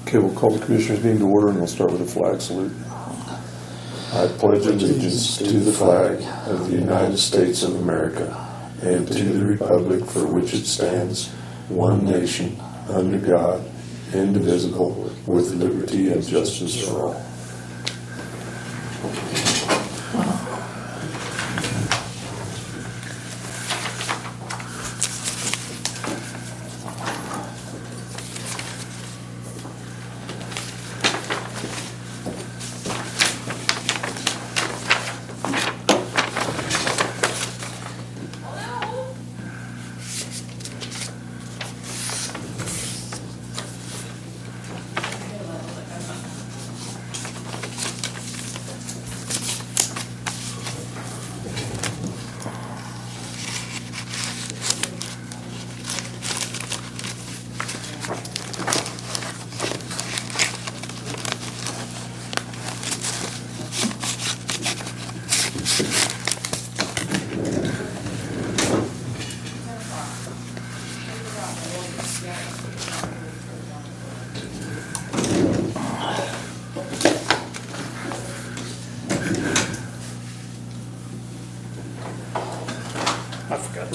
Okay, we'll call the Commissioners' meeting to order, and we'll start with a flag salute. I pledge allegiance to the flag of the United States of America and to the republic for which it stands, one nation, under God, indivisible, with liberty and justice for all.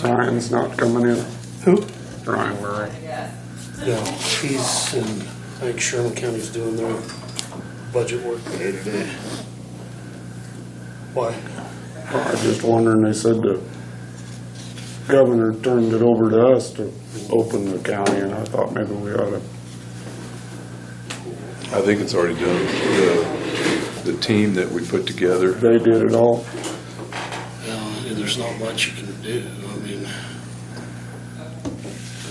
Ryan's not coming in. Who? Ryan Murray. No, he's in, I think Sherman County's doing their budget work day today. Why? I was just wondering, they said the governor turned it over to us to open the county, and I thought maybe we ought to. I think it's already done. The team that we put together, They did it all. There's not much you can do. I mean,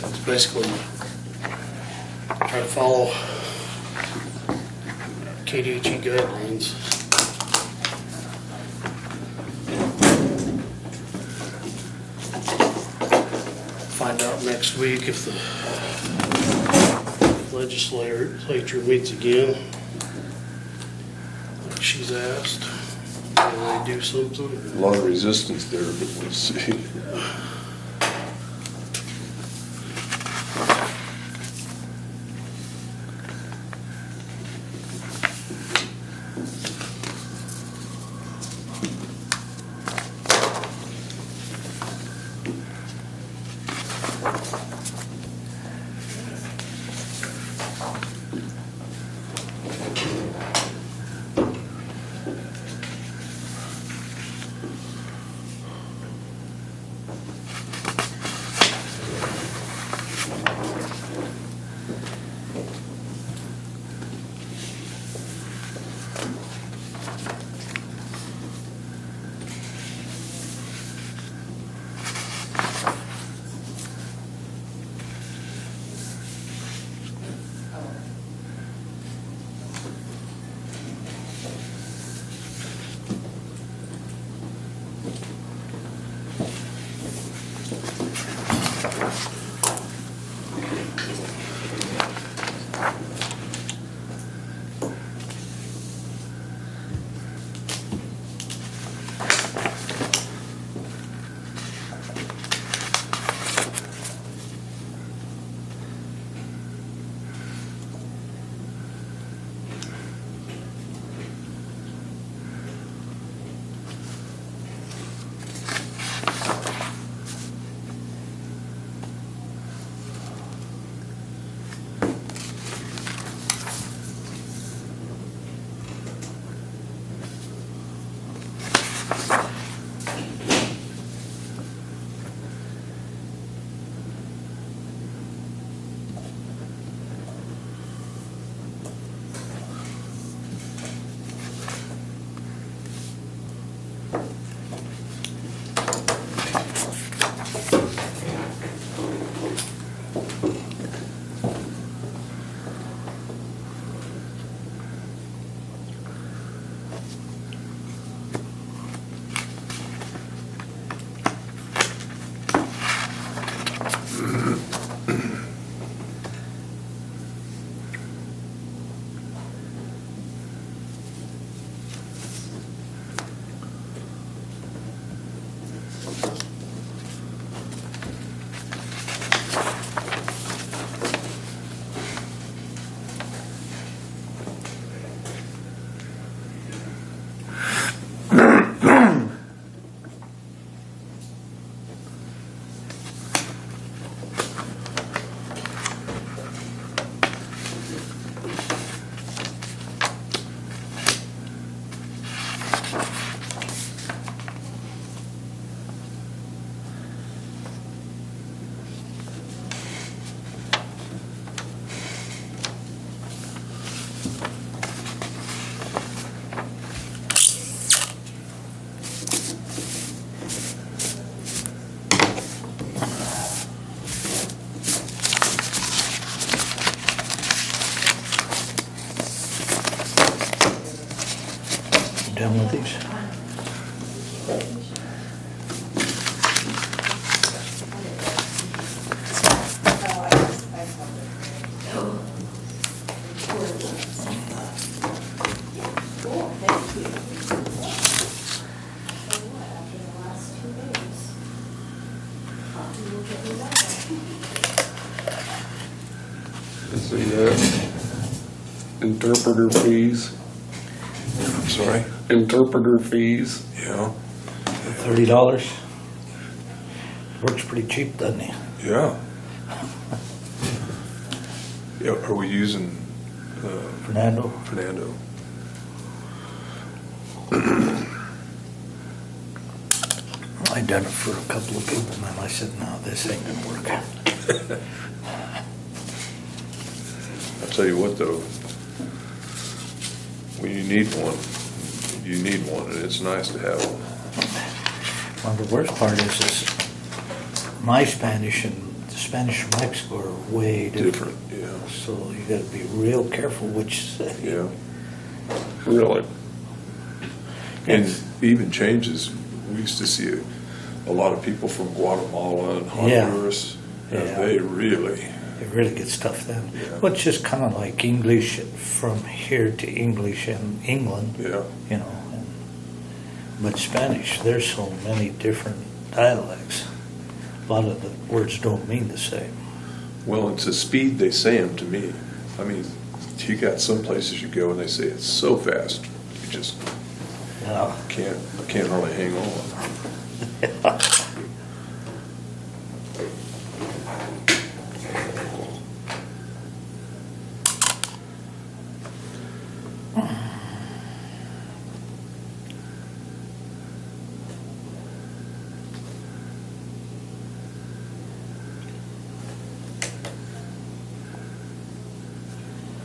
it's basically try to follow KDHE guidelines. Find out next week if the legislature meets again, like she's asked. Will they do something? a lot of resistance there, but we'll see. done with these? See that? Interpreter fees, I'm sorry? interpreter fees. Yeah, $30? Works pretty cheap, doesn't he? yeah. Yeah, are we using Fernando? Fernando? I done it for a couple of people, and I said, no, this ain't gonna work. I'll tell you what, though, when you need one, and it's nice to have one. Well, the worst part is my Spanish and the Spanish from Mexico are way different. Different, yeah, So you gotta be real careful which you say. yeah. Really? And even changes, we used to see a lot of people from Guatemala and Yeah. Honduras, and Yeah. they really, It really gets tough then. Yeah. Well, it's just kind of like English from here to English in England, yeah, you know. But Spanish, there's so many different dialects. A lot of the words don't mean the same. well, it's the speed they say them to me. I mean, you got some places you go and they say it's so fast, you just Yeah. can't hardly hang on.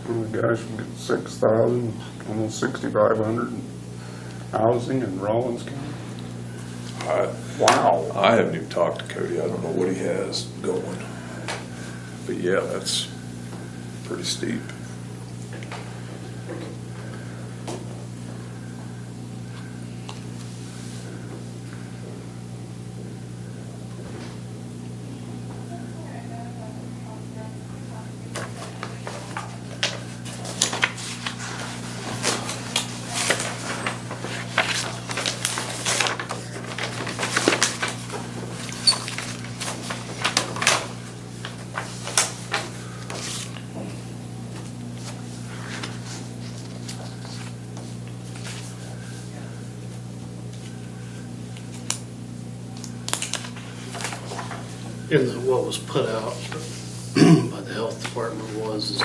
Oh my gosh, we get 6,000, almost 6,500 housing in Rollins County. Wow. I haven't even talked to Cody, I don't know what he has going. But yeah, that's pretty steep. What was put out by the health department is to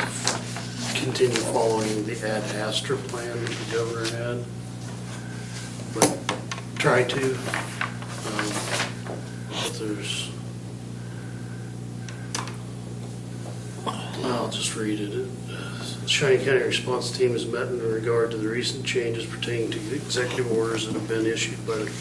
continue following the Ad Astra plan that the governor had. But try to, but there's, I'll just read it. The Cheyenne County response team has met in regard to the recent changes pertaining to executive orders that have been issued by the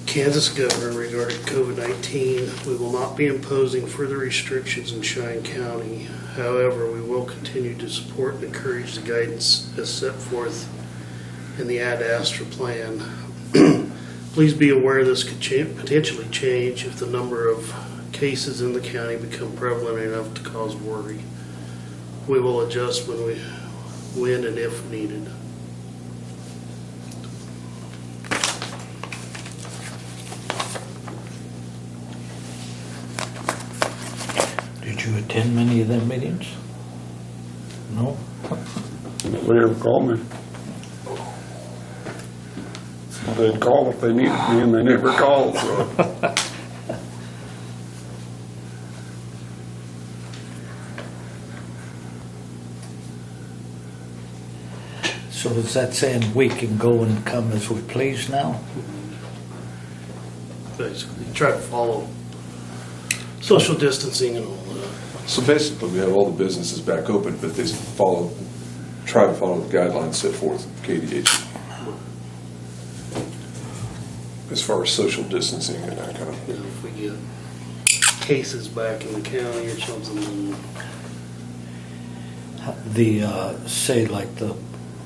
Kansas governor regarding COVID-19. We will not be imposing further restrictions in Cheyenne County. However, we will continue to support and encourage the guidance as set forth in the Ad Astra plan. Please be aware this could potentially change if the number of cases in the county become prevalent enough to cause worry. We will adjust when and if needed. Did you attend many of them meetings? No? Nobody ever called me. They'd call if they needed me, and they never called, so. So is that saying we can go and come as we please now? Basically, try to follow social distancing and all that. So basically, we have all the businesses back open, but they try to follow the guidelines set forth in KDH. As far as social distancing and that kind of. You know, if we get cases back in the county or something, then Say like the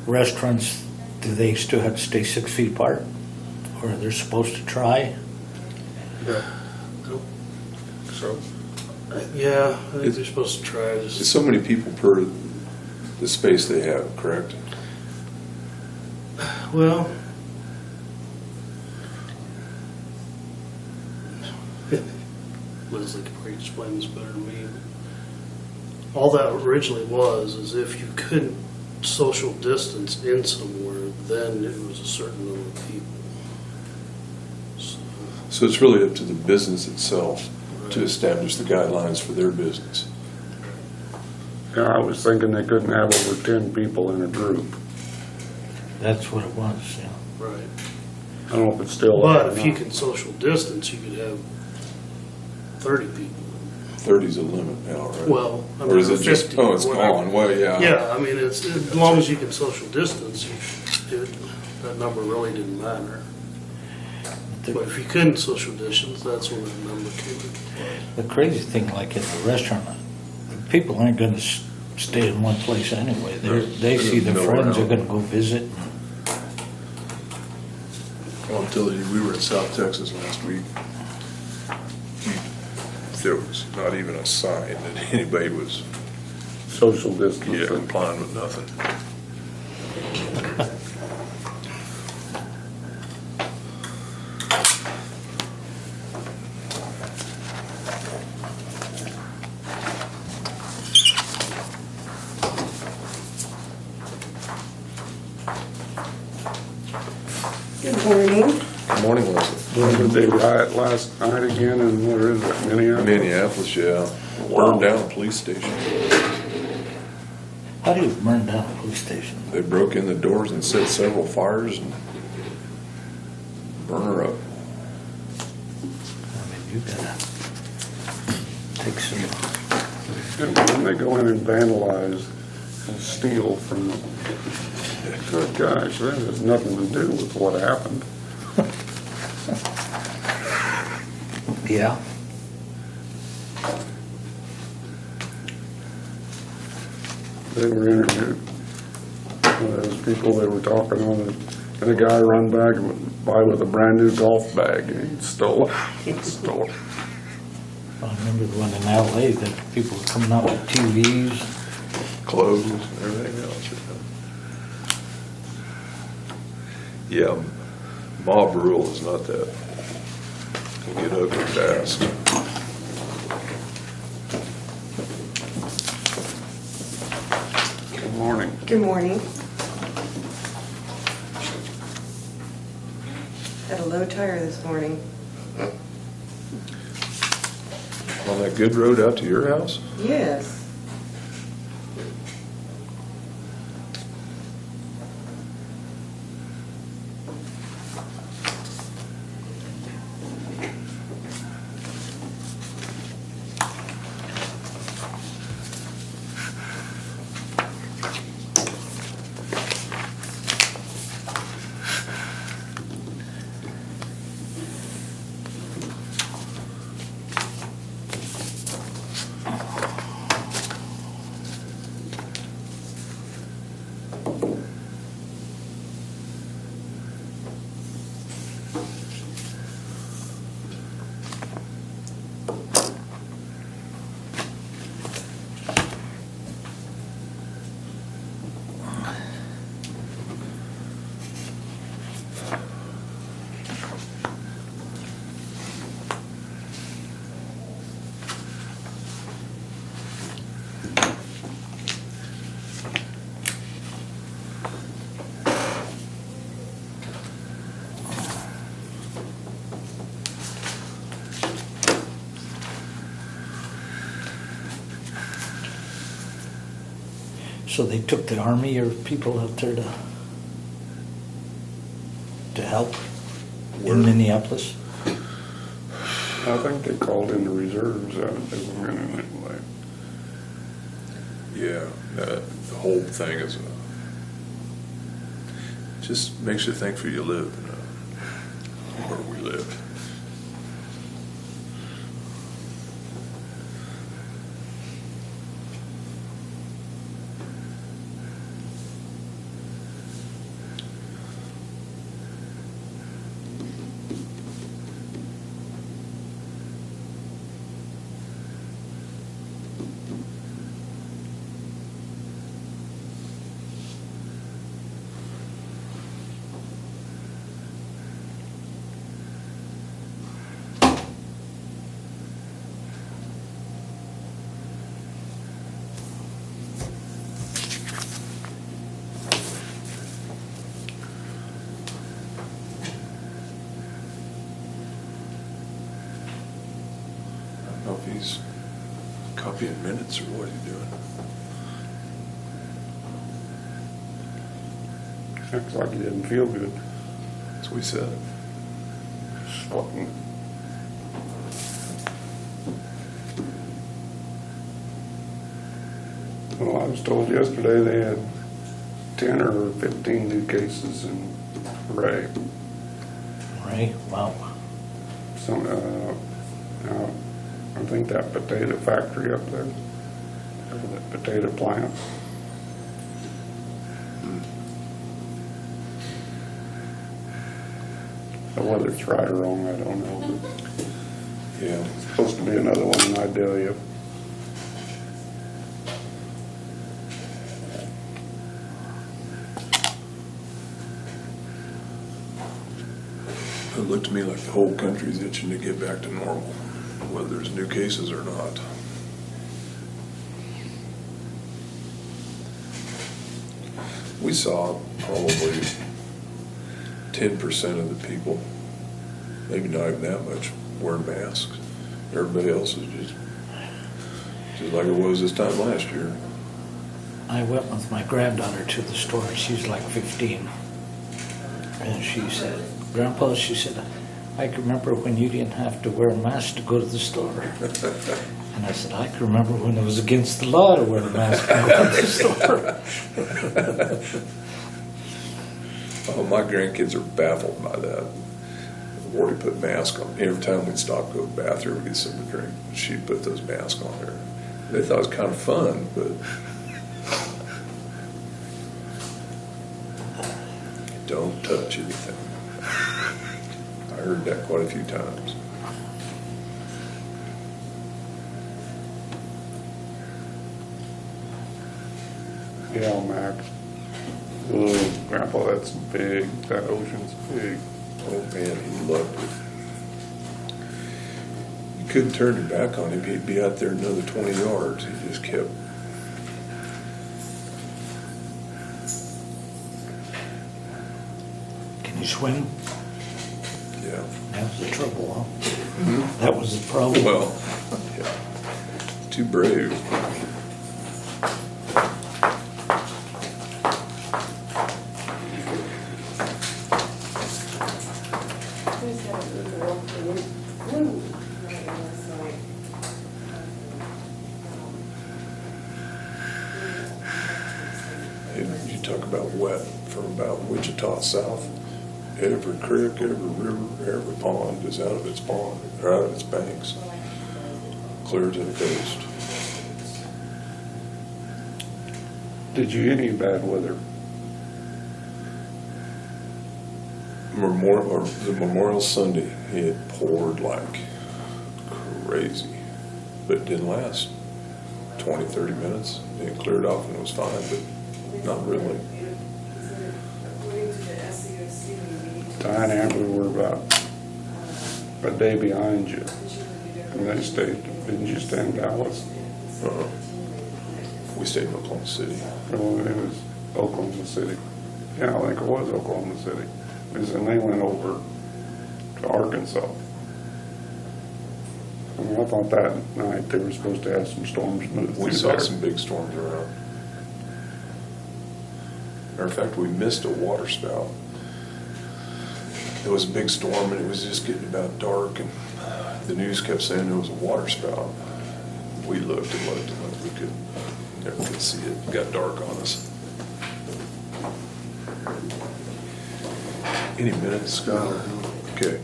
restaurants Do they still have to stay 6 feet apart? Or they're supposed to try? Yeah. So, Yeah, I think they're supposed to try It's this. so many people per the space they have, correct? Well, Leslie could probably explain this better than me. All that originally was is if you couldn't social distance in somewhere, then it was a certain number of people. So, So it's really up to the business itself to establish the guidelines for their business. yeah, I was thinking they couldn't have over 10 people in a group. That's what it was, yeah. right. I don't know if it's still. But if you can social distance, you could have 30 people. 30's a limit now, right? Well, I Or is mean, it just, 50, oh, it's whatever. gone, well, yeah. Yeah, I mean, it's, as long as you can social distance, that number really didn't matter. But if you couldn't social distance, that's when that number came into play. The crazy thing, like in the restaurant, people aren't gonna stay in one place anyway. They see their They'll go friends, they're around. gonna go visit. Well, I'm telling you, we were in South Texas last week. There was not even a sign that anybody was, Social distancing. complying with nothing. Good morning. Good morning, Leslie. Did they riot last night again, and where is it, Minneapolis? Minneapolis, yeah. Burned down a police station. How do you burn down a police station? They broke in the doors and set several fires and burn her up. I mean, you gotta take some, And then they go in and vandalize and steal from them. Good gosh, that has nothing to do with what happened. yeah. They were interviewed. Those people they were talking on, and a guy run back by with a brand new golf bag, and he stole it. Stole it. I remember the one in LA that people were coming out with TVs. Clothes and everything else. Yeah, mob rule is not that. Can get ugly fast. Good morning. Good morning. Had a low tire this morning. On that good road out to your house? Yes. So they took the army or people out there to help in Minneapolis? I think they called in the reserves. They were in it anyway. Yeah, the whole thing is just makes you think where you live, where we live. know if he's copying minutes or what he's doing. Looks like he didn't feel good. That's what he said. Fucking. Well, I was told yesterday they had 10 or 15 new cases in Ray. Right? Wow. Some, now, I think that potato factory up there, or that potato plant. So whether it's right or wrong, I don't know. Yeah. It's supposed to be another one in Idalia. It looked to me like the whole country's itching to get back to normal, whether there's new cases or not. We saw probably 10% of the people, maybe not even that much, wearing masks. Everybody else is just like it was this time last year. I went with my granddaughter to the store. She's like 15. And she said, Grandpa, she said, I can remember when you didn't have to wear a mask to go to the store. And I said, I can remember when it was against the law to wear a mask to go to the store. Oh, my grandkids are baffled by that. Where we put masks on. Every time we'd stop to go to the bathroom, get something to drink, she'd put those masks on there. They thought it was kind of fun, but don't touch anything. I heard that quite a few times. Yeah, Mac. Oh, Grandpa, that's big. That ocean's big. Oh man, he loved it. You couldn't turn your back on him. He'd be out there another 20 yards. He just kept. Can you swim? Yeah. That was the trouble, huh? That was the problem. Well, yeah. Too brave. You talk about wet from about Wichita south. Every creek, every river, every pond is out of its pond, or out of its banks, clear to the coast. Did you get any bad weather? The Memorial Sunday, it poured like crazy, but it didn't last 20, 30 minutes. It cleared off and it was fine, but not really. Ty and Amber were about a day behind you. And they stayed, didn't you stay in Dallas? We stayed in Oklahoma City. Well, it was Oklahoma City. Yeah, I think it was Oklahoma City. And they went over to Arkansas. I mean, I thought that night they were supposed to have some storms move through We saw there. some big storms around. Matter of fact, we missed a water spout. It was a big storm and it was just getting about dark and the news kept saying there was a water spout. We looked and looked and looked. We never could see it. It got dark on us. Any minutes, Scott? Okay.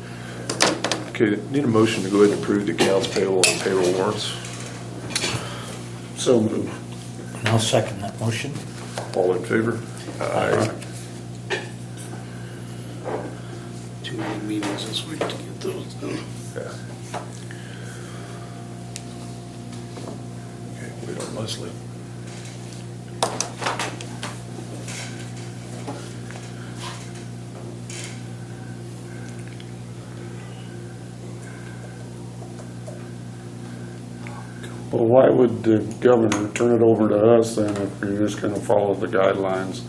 Okay, need a motion to go ahead and approve the accounts payable and payroll warrants. So moved. And I'll second that motion. All in favor? Aye. Too many meetings this week to get those done. Yeah. Okay, wait on Leslie. Well, why would the governor turn it over to us then if you're just gonna follow the guidelines?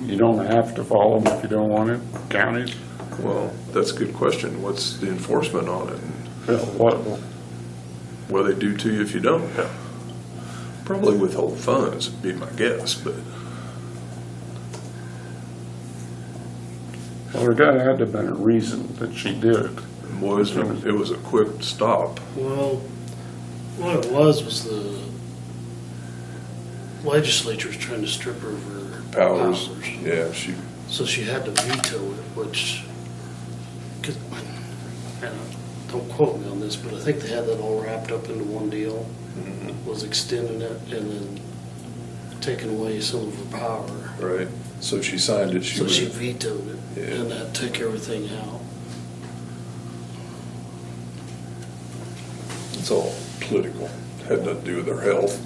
You don't have to follow them if you don't want it, counties? Well, that's a good question. What's the enforcement on it? Yeah, what, what they do to you if you don't. Probably withhold funds would be my guess, but Well, there had to have been a reason that she did it. it was a quick stop. Well, what it was the legislature was trying to strip her of her Powers, powers. yeah, So she had to veto it, which, don't quote me on this, but I think they had that all wrapped up into one deal, was extending it and then taking away some of her power. right. So she signed it. So she vetoed it, Yeah. and that took everything out. It's all political. Had nothing to do with her health.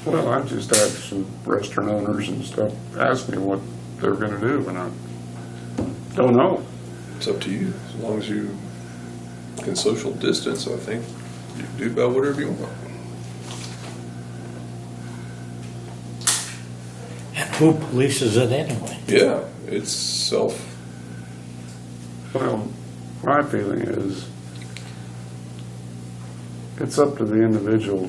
Well, I just had some restaurant owners and stuff ask me what they're gonna do, and I don't know. It's up to you. As long as you can social distance, I think you can do about whatever you want. And who polices it anyway? Yeah, it's self. Well, my feeling is it's up to the individual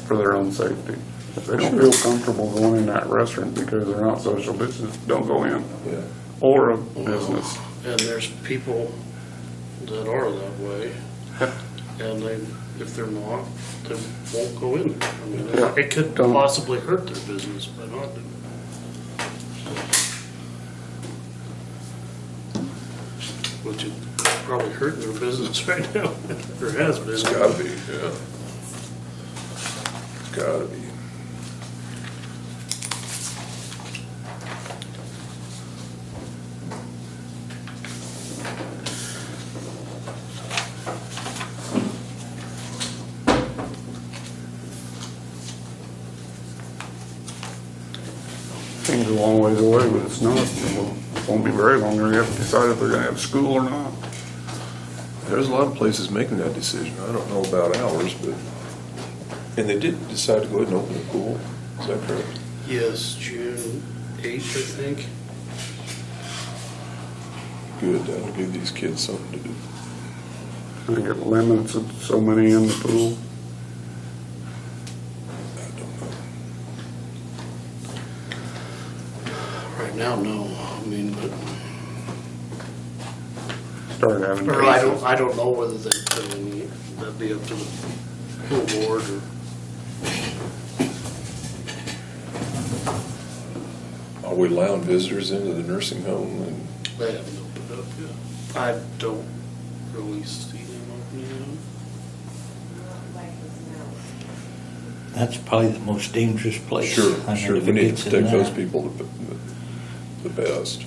for their own safety. If they don't feel comfortable going in that restaurant because they're not social distance, don't go in. Yeah. Or a business. And there's people that are that way, and if they're not, they won't go in there. I mean, Yeah, it could don't. possibly hurt their business by not doing it. Which is probably hurting their business right now, or has been. It's gotta be, yeah. It's gotta be. Things a long ways away, but it's not. It won't be very long. They're gonna have to decide if they're gonna have school or not. There's a lot of places making that decision. I don't know about ours, but, and they did decide to go ahead and open the pool. Is that correct? Yes, June 8th, I think. Good, that'll give these kids something to do. I think it limits it so many in the pool. I don't know. Right now, no, I mean, but, Start having. or I don't know whether that'd be up to the pool board or. Are we allowing visitors into the nursing home? And They haven't opened up yet. I don't really see them opening That's probably the most dangerous place. Sure, I mean, sure. if We it need gets to in protect those there- people the best.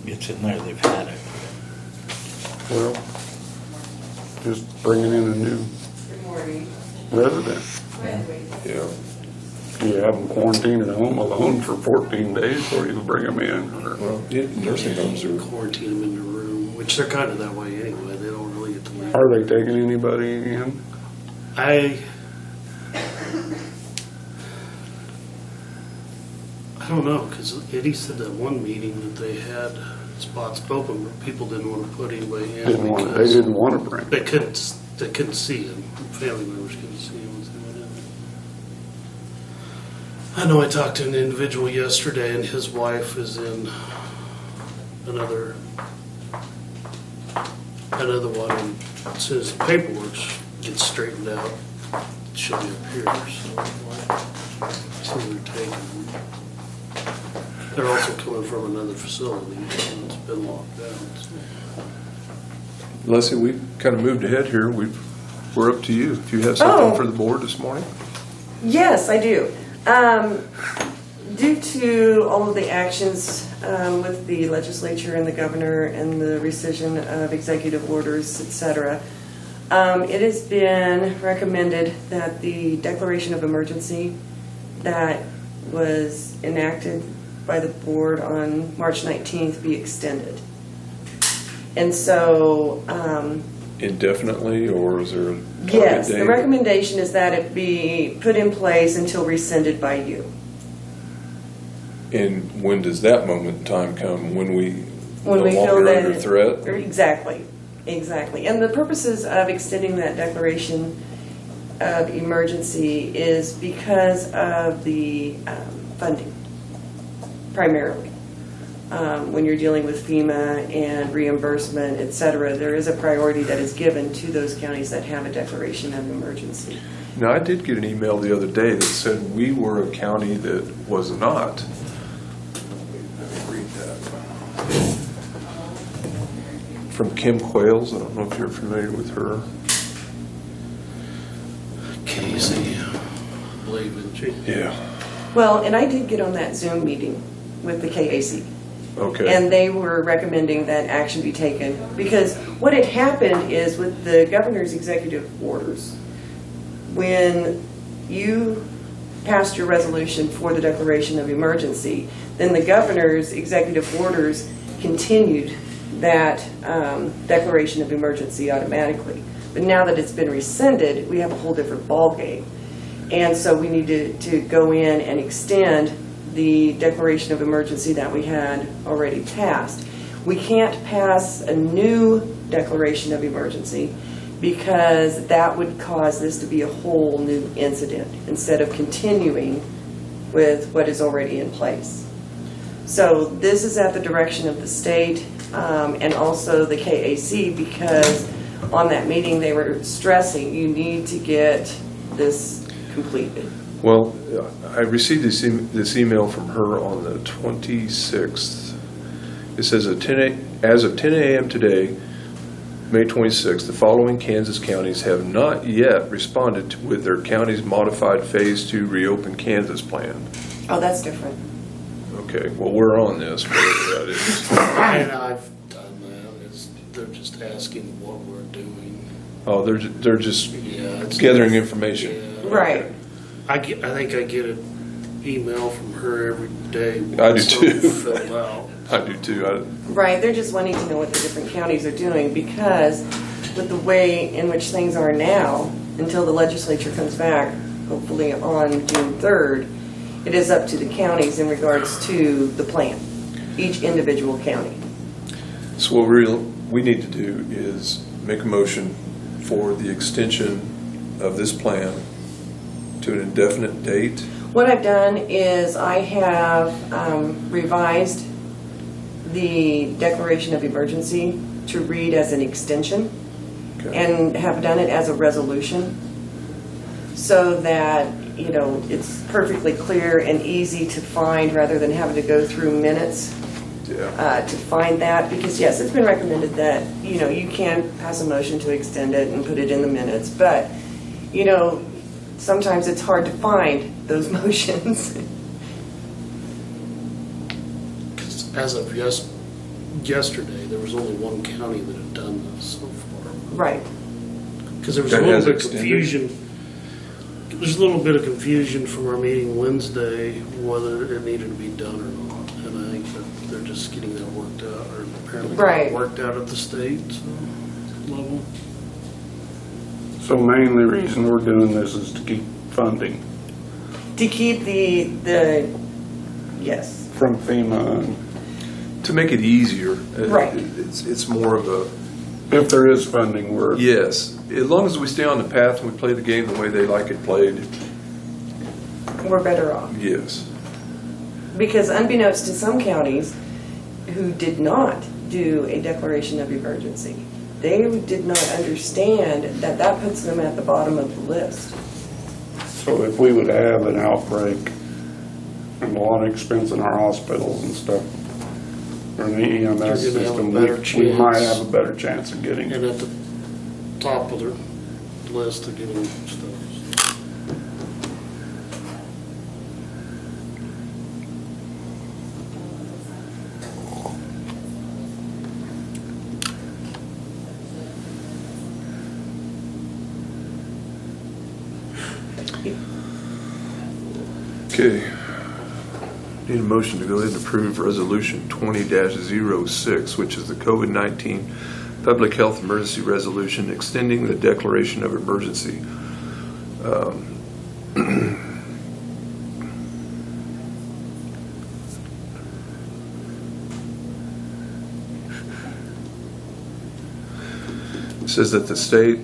Gets in there, they've had it. Well, just bringing in a new Good morning. resident. Yeah. You have them quarantined at home alone for 14 days, or you bring them in. Or- Well, yeah, nursing homes it. are, Quarantine them in their room, which they're kind of that way anyway. They don't really get to leave. Are they taking anybody in? I don't know, because Eddie said that one meeting that they had spots open, but people didn't want to put anybody in. They because didn't want to bring. They couldn't see him. Family members couldn't see him as they went in. I know I talked to an individual yesterday, and his wife is in another one. And as soon as the paperwork gets straightened out, she'll be up here. So they're taking them. They're also coming from another facility, and it's been locked down. So. Leslie, we kind of moved ahead here. We're up to you. If you have something for the board this morning? Yes, I do. Due to all of the actions with the legislature and the governor and the rescission of executive orders, et cetera, it has been recommended that the declaration of emergency that was enacted by the board on March 19th be extended. And so, Indefinitely, or is there a target yes, date? the recommendation is that it be put in place until rescinded by you. And when does that moment in time come? When we no When we feel longer that under threat? Exactly. And the purposes of extending that declaration of emergency is because of the funding, primarily. When you're dealing with FEMA and reimbursement, et cetera, there is a priority that is given to those counties that have a declaration of emergency. Now, I did get an email the other day that said we were a county that was not. Let me read that. From Kim Quails. I don't know if you're familiar with her. Casey, believe in G. Yeah. Well, and I did get on that Zoom meeting with the KAC. Okay. And they were recommending that action be taken, because what had happened is with the governor's executive orders, when you passed your resolution for the declaration of emergency, then the governor's executive orders continued that declaration of emergency automatically. But now that it's been rescinded, we have a whole different ballgame. And so we need to go in and extend the declaration of emergency that we had already passed. We can't pass a new declaration of emergency because that would cause this to be a whole new incident instead of continuing with what is already in place. So this is at the direction of the state and also the KAC, because on that meeting they were stressing you need to get this completed. Well, I received this email from her on the 26th. It says, as of 10 a.m. today, May 26th, the following Kansas counties have not yet responded with their county's modified Phase 2 Reopen Kansas plan. Oh, that's different. Okay, well, we're on this, whatever that is. And I've done that. They're just asking what we're doing. Oh, they're just Yeah, it's gathering information. Yeah. Right. I think I get an email from her every day. I do Something too. Filled out. I do too. Right, they're just wanting to know what the different counties are doing, because with the way in which things are now, until the legislature comes back, hopefully on June 3rd, it is up to the counties in regards to the plan, each individual county. So what we need to do is make a motion for the extension of this plan to an indefinite date. What I've done is I have revised the declaration of emergency to read as an extension, Okay. and have done it as a resolution, so that, you know, it's perfectly clear and easy to find rather than having to go through minutes Yeah. to find that. Because yes, it's been recommended that, you know, you can pass a motion to extend it and put it in the minutes, but, you know, sometimes it's hard to find those motions. 'Cause as of yesterday, there was only one county that had done this so far. Right. Because there was a That little has bit of extended? confusion. There's a little bit of confusion from our meeting Wednesday whether it needed to be done or not. And I think that they're just getting that worked out, or apparently Right. worked out at the state level. So mainly reason we're doing this is to keep funding To keep the yes. from FEMA, and To make it easier. Right. It's more of a, if there is funding, we're, yes, as long as we stay on the path and we play the game the way they like it played, We're better off. yes. Because unbeknownst to some counties who did not do a declaration of emergency, they did not understand that that puts them at the bottom of the list. so if we would have an outbreak and a lot of expense in our hospitals and stuff, or in the EMS You're gonna have a system, better we might chance. have a better chance of getting it. And at the top of their list of getting stuff. Okay. Need a motion to go ahead and approve Resolution 20-06, which is the COVID-19 Public Health Emergency Resolution extending the declaration of emergency. It says that the state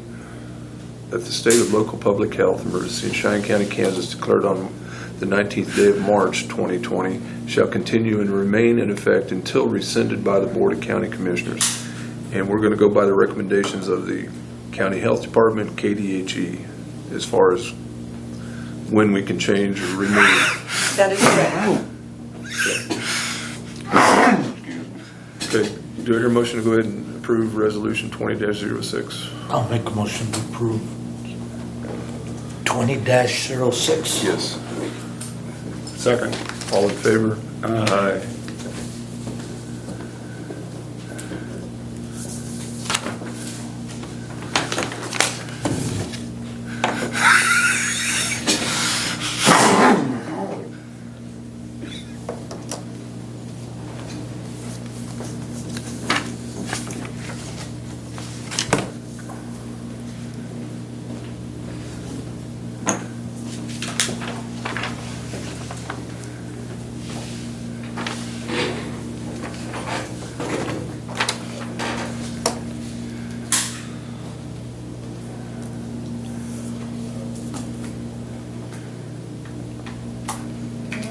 that the state of local public health emergency in Cheyenne County, Kansas, declared on the 19th day of March 2020, shall continue and remain in effect until rescinded by the Board of County Commissioners. And we're going to go by the recommendations of the County Health Department, KDHE, as far as when we can change or remove. That is correct. Okay, do I hear a motion to go ahead and approve Resolution 20-06? I'll make a motion to approve 20-06. Yes. Second. All in favor? Aye.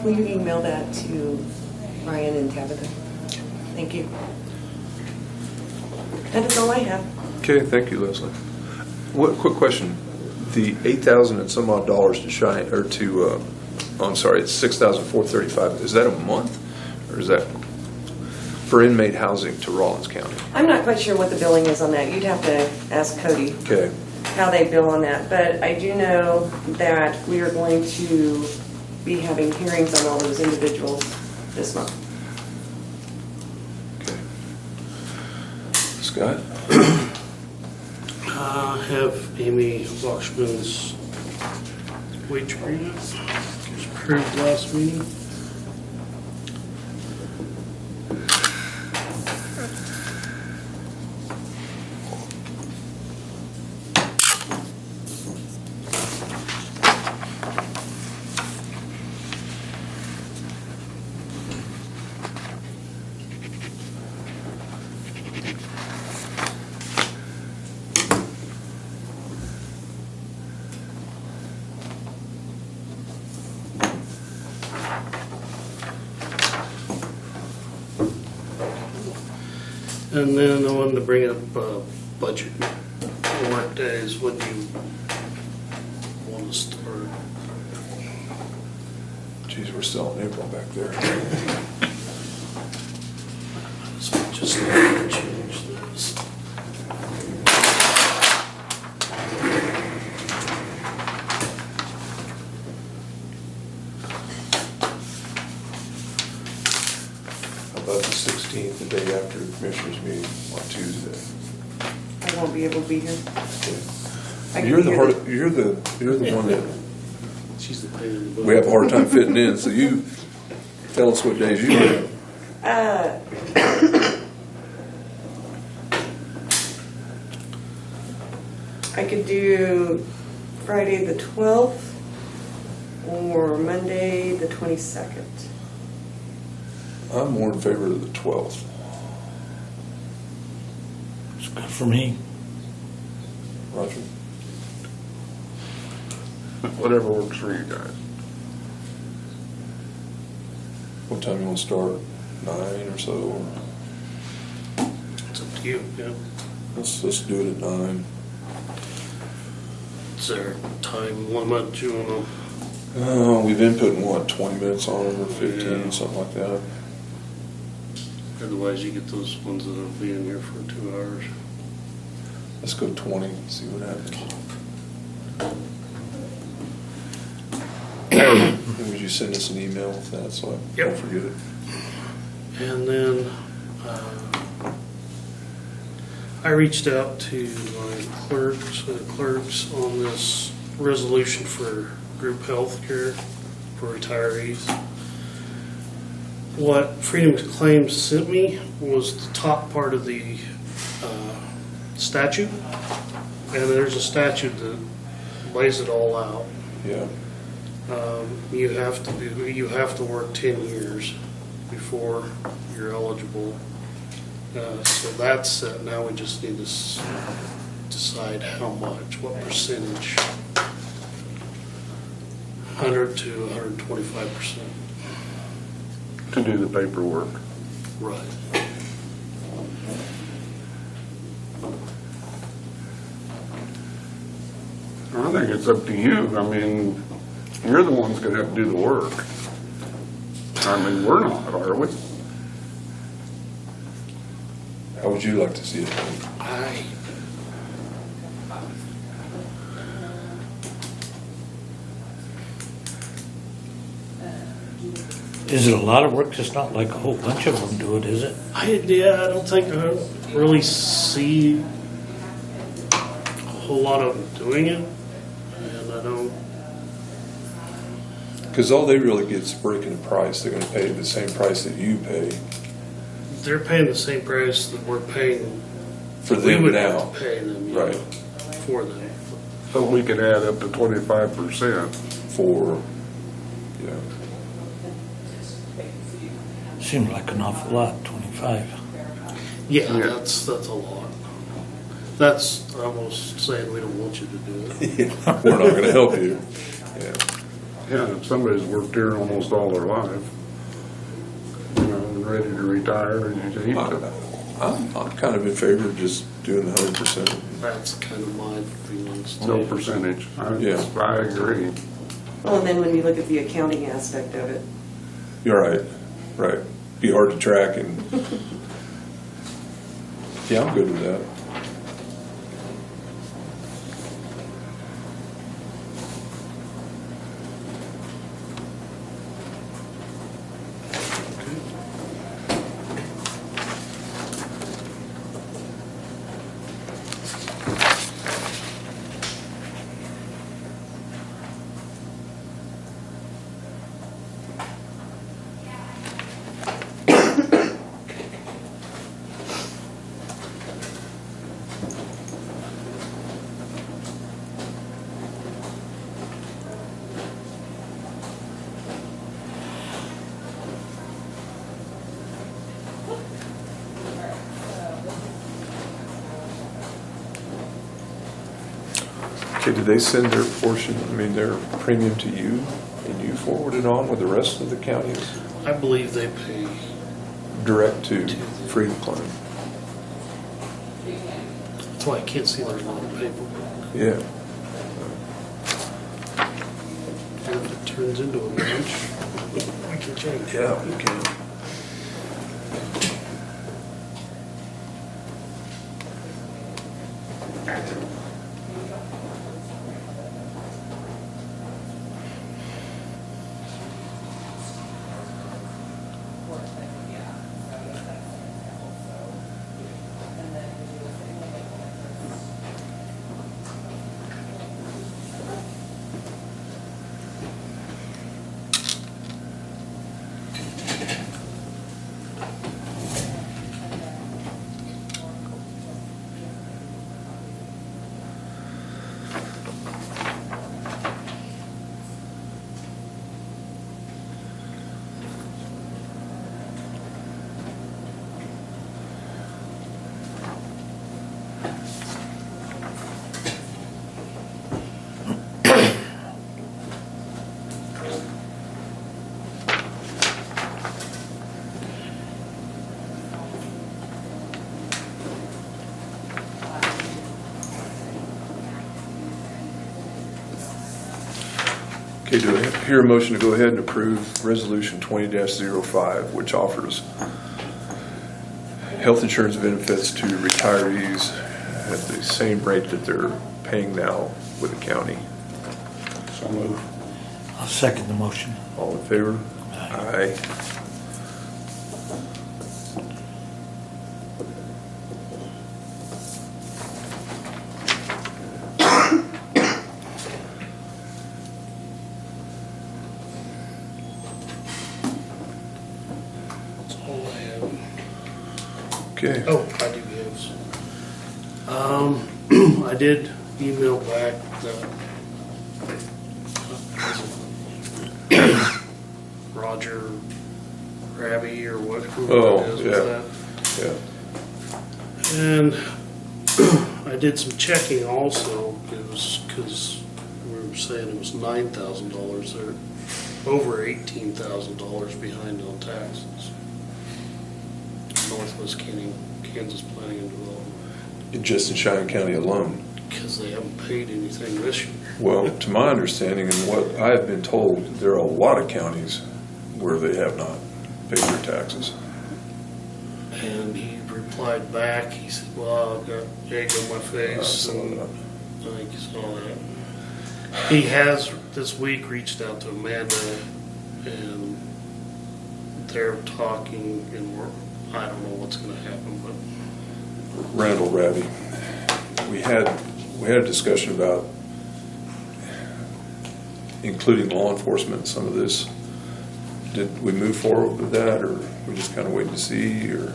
Will you email that to Ryan and Tabitha? Thank you. That is all I have. Okay, thank you, Leslie. What, quick question. The 8,000 and some odd dollars to Cheyenne, or to, I'm sorry, it's 6,435. Is that a month? Or is that for inmate housing to Rawlins County? I'm not quite sure what the billing is on that. You'd have to ask Cody Okay, how they bill on that. But I do know that we are going to be having hearings on all those individuals this month. okay. Scott? I have Amy Washman's wage agreement. It was approved last meeting. And then I wanted to bring up budget work days when you want to start. Geez, we're still in April back there. So just change this. How about the 16th, the day after the Commissioners meeting on Tuesday? I won't be able to be here. I can You're be the here hard, you're the one that She's the pain in the butt. we have a hard time fitting in, so you tell us what days you do. I could do Friday the 12th or Monday the 22nd. I'm more in favor of the 12th. It's good for me. Roger? Whatever works for you guys. What time you want to start? 9 or so? It's up to you, yeah. Let's do it at 9. Is there a time limit you want We've been putting, what, 20 minutes on them or 15, Yeah. something like that. to, otherwise you get those ones that'll be in here for 2 hours. Let's go 20, see what happens. Would you send us an email with that so I Yep. don't forget it? And then I reached out to my clerks on this resolution for group health care for retirees. What Freedom Claims sent me was the top part of the statute, and there's a statute that lays it all out. Yeah. You have to work 10 years before you're eligible. So that's set. Now we just need to decide how much, what percentage. 100 to 125%. To do the paperwork. Right. I think it's up to you. I mean, you're the ones gonna have to do the work. I mean, we're not, are we? How would you like to see it done? I, Is it a lot of work? It's not like a whole bunch of them do it, is it? yeah, I don't think I really see a whole lot of them doing it. And I don't, Because all they really get is breaking the price. They're going to pay the same price that you pay they're paying the same price that we're paying. for We them would now. have to pay them, Right. for them. So we could add up to 25%. For, yeah. Seems like an awful lot, 25. Yeah, Yeah. that's a lot. That's almost saying we don't want you to do it. We're not going to help you. Yeah. Yeah, if somebody's worked here almost all their life, you know, and ready to retire, and you hate to. I'm kind of in favor of just doing the 100%. That's kind of my feelings too. No percentage. Yeah. I agree. Well, and then when you look at the accounting aspect of it, You're right. Right. Be hard to track and. Yeah, I'm good with that. Okay, did they send their portion, their premium to you, and you forward it on with the rest of the counties? I believe they pay. Direct to Freedom Plan? That's why I can't see there's a lot of paperwork. Yeah. And if it turns into a bunch, I can change. Yeah, you can. Okay, do I hear a motion to go ahead and approve Resolution 20-05, which offers health insurance benefits to retirees at the same rate that they're paying now with the county? So move. I'll second the motion. All in favor? Aye. That's all I have. Okay. Oh, I do have some. I did email back the Roger Raby or what, whoever Oh, it is yeah. with that. Yeah. And I did some checking also, it was, because we were saying it was $9,000, they're over $18,000 behind on taxes. Northwest Kansas Planning and Development, Just in Cheyenne County alone. because they haven't paid anything this year. Well, to my understanding and what I have been told, there are a lot of counties where they have not paid their taxes. And he replied back, he said, well, I've got egg on my face. So, And I think you saw that. He has this week reached out to Amanda, and they're talking, and I don't know what's gonna happen, but Randall Ravi, we had a discussion about including law enforcement in some of this. Did we move forward with that, or we just kind of waiting to see, or?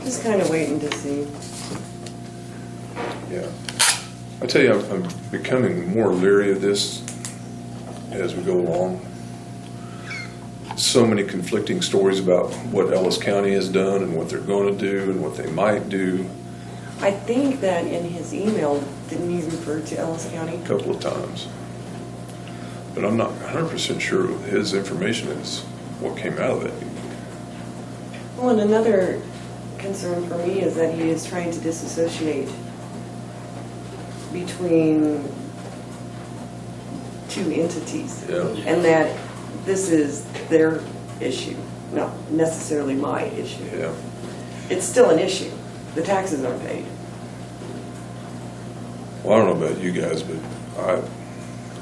Just kind of waiting to see. Yeah. I tell you, I'm becoming more leery of this as we go along. So many conflicting stories about what Ellis County has done and what they're going to do and what they might do I think that in his email, didn't he refer to Ellis County? a couple of times. But I'm not 100% sure his information is what came out of it. Well, and another concern for me is that he is trying to disassociate between two entities. Yeah. And that this is their issue, not necessarily my issue. Yeah. It's still an issue. The taxes aren't paid. Well, I don't know about you guys, but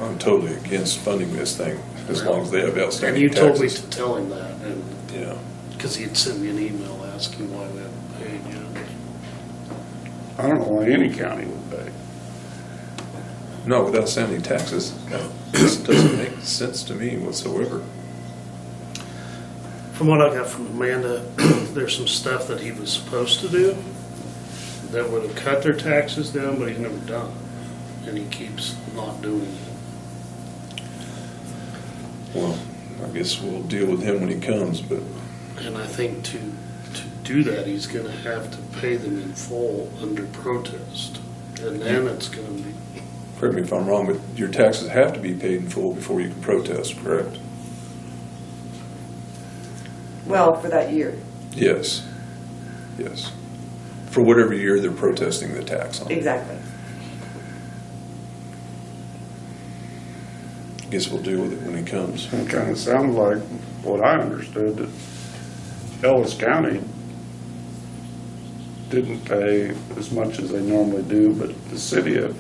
I'm totally against funding this thing as long as they have and outstanding you told me taxes. to tell him that, and, Yeah. because he had sent me an email asking why we hadn't paid yet. I don't know why any county would pay. No, with outstanding taxes, this doesn't make sense to me whatsoever. From what I got from Amanda, there's some stuff that he was supposed to do that would have cut their taxes down, but he's never done. And he keeps not doing it. Well, I guess we'll deal with him when he comes, but And I think to do that, he's gonna have to pay them in full under protest. And then it's gonna be, correct me if I'm wrong, but your taxes have to be paid in full before you can protest, correct? Well, for that year. Yes. Yes. For whatever year they're protesting the tax on. Exactly. Guess we'll deal with it when he comes. It kind of sounds like what I understood, that Ellis County didn't pay as much as they normally do, but the city of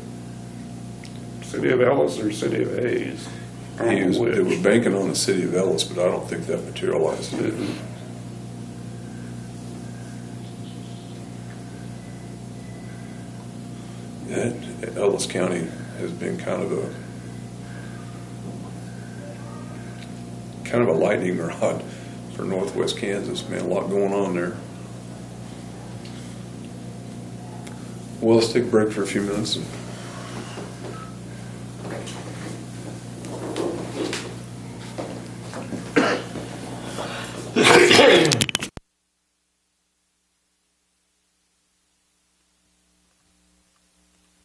Ellis or city of Hayes, I don't know They were which. banking on the city of Ellis, but I don't think that materialized. Didn't. That Ellis County has been kind of a lightning rod for Northwest Kansas, man, a lot going on there. Well, let's take a break for a few minutes and